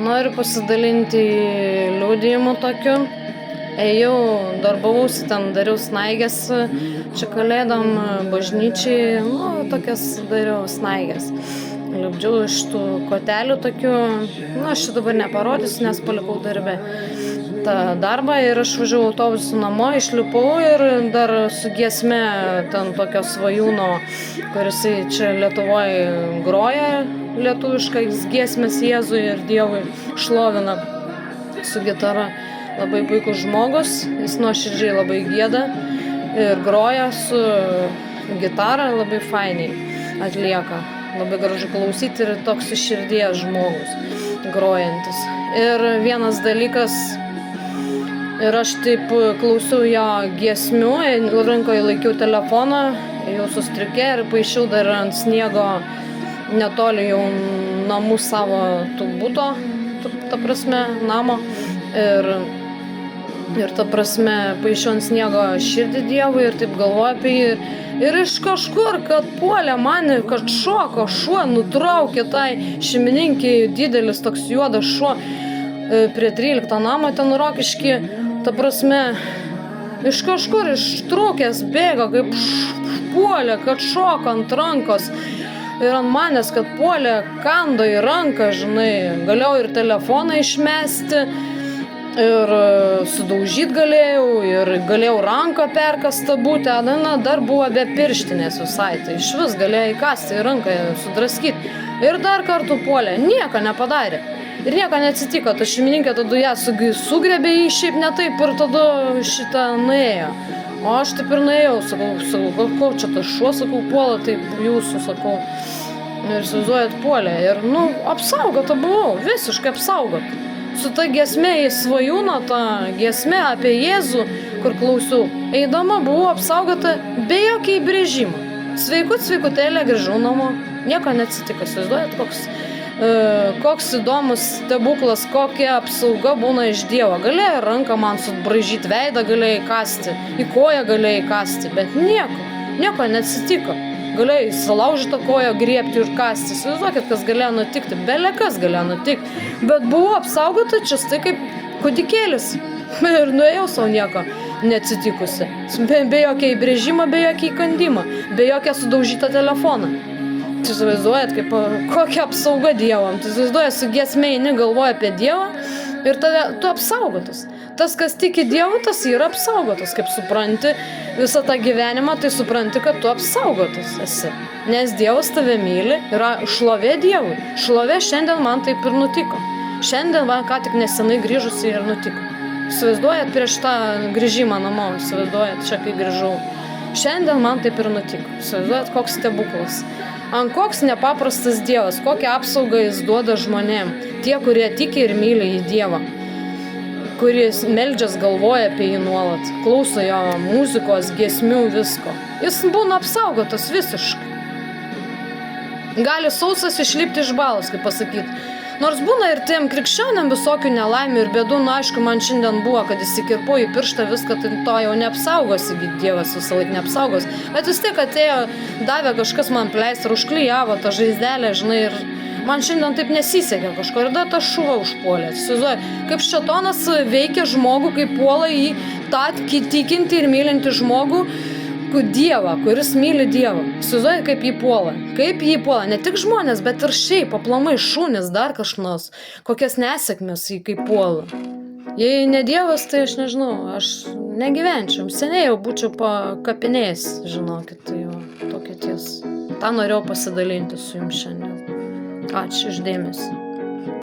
Noriu pasidalinti liudijimu tokiu. Ėjau, darbavausi ten, dariau snaigės, čia kalėdom bažnyčiai, tokias dariau snaigės. Liupdžiau iš tų kotelių tokių, aš čia dabar neparodysiu, nes palikau darbę tą darbą ir aš važiavau autobusu namo, išlipau ir dar su giesme ten tokio svajūno, kuris čia Lietuvoje groja lietuviškais giesmės Jėzui ir Dievui šlovina su gitara. Labai puikus žmogus, jis nuoširdžiai labai gieda ir groja su gitara, labai fainiai atlieka. Labai gražu klausyti ir toks iš širdies žmogus grojantis. Ir vienas dalykas, ir aš taip klausiau jo giesmių, rankoje laikiau telefoną, jau sustrikė ir paišiau dar ant sniego netoli jau namų savo tų buto, ta prasme, namo. Ir ta prasme, paišiau ant sniego širdį Dievui ir taip galvoju apie jį. Ir iš kažkur, kad puolė mane, kad šoko šuo, nutraukė tai šeimininkiai, didelis toks juodas šuo prie 13 namo ten Rokišky. Ta prasme, iš kažkur ištrūkęs bėga, kaip puolė, kad šoko ant rankos. Ir ant manęs, kad puolė, kando į ranką, žinai, galėjau ir telefoną išmesti. Ir sudaužyt galėjau, ir galėjau ranką perkastą būti, dar buvo be pirštinės visai, tai iš vis galėjau įkasti į ranką, sudraskyti. Ir dar kartų puolė, nieko nepadarė. Ir nieko neatsitiko, ta šeimininkė tada ją sugrebė jį šiaip ne taip ir tada šitą nuėjo. O aš taip ir nuėjau, sakau, ko čia tas šuo, sakau, puola, taip jūsų, sakau. Ir įsivaizduojat puolė. Ir, apsaugota buvau, visiškai apsaugota. Su ta giesmė į svajūną, ta giesmė apie Jėzų, kur klausiau, eidama buvau apsaugota be jokio įbrėžimo. Sveikutėlė grįžau namo, nieko neatsitiko, įsivaizduojat, koks įdomus stebuklas, kokia apsauga būna iš Dievo. Galėjo ranką man subraižyti, veidą galėjo įkasti, į koją galėjo įkasti, bet nieko neatsitiko. Galėjo įsilaužytą koją griebti ir kasti. Įsivaizduokit, kas galėjo nutikti. Belekas galėjo nutikti. Bet buvau apsaugota čia tai kaip kūdikėlis. Ir nuėjau savo nieko neatsitikusi. Be jokio įbrėžimo, be jokio įkandimo. Be jokio sudaužytą telefoną. Įsivaizduojat, kokia apsauga Dievam. Įsivaizduojat, su giesme eini, galvoja apie Dievą ir tu apsaugotas. Tas, kas tiki Dievu, tas yra apsaugotas. Kaip supranti visą tą gyvenimą, tai supranti, kad tu apsaugotas esi. Nes Dievas tave myli, yra šlovė Dievui. Šlovė šiandien man taip ir nutiko. Šiandien man ką tik nesenai grįžusi ir nutiko. Įsivaizduojat prieš tą grįžimą namo, įsivaizduojat čia, kai grįžau. Šiandien man taip ir nutiko. Įsivaizduojat, koks stebuklas. Ant koks nepaprastas Dievas, kokią apsaugą jis duoda žmonėm. Tie, kurie tiki ir myli į Dievą. Kuris meldžias galvoja apie jį nuolat, klauso jo muzikos, giesmių, visko. Jis būna apsaugotas visiškai. Gali sausas išlipti iš balos, kaip pasakyti. Nors būna ir tiem krikščionėm visokių nelaimių ir bėdų, aišku, man šiandien buvo, kad įsikirpo į pirštą viską, tai to jau neapsaugosi, Dievas visą laiką neapsaugos. Bet vis tiek atėjo, davė kažkas man pleistrą, užklijavo tą žaizdelę, žinai, ir man šiandien taip nesisekė kažko, ir dar tą šuvą užpuolė. Įsivaizduoju, kaip šėtonas veikia žmogų, kaip puola į tą tikinti ir mylinti žmogų, Dievą, kuris myli Dievą. Įsivaizduoju, kaip jį puola. Kaip jį puola. Ne tik žmonės, bet ir šiaip, aplamai šunys, dar kažkas. Kokias nesėkmės jį kaip puola. Jei ne Dievas, tai aš nežinau, aš negyvenčiau. Seniai jau būčiau po kapinės, žinokit, tai jau tokia tiesa. Ta norėjau pasidalinti su jums šiandien. Ačiū už dėmesį.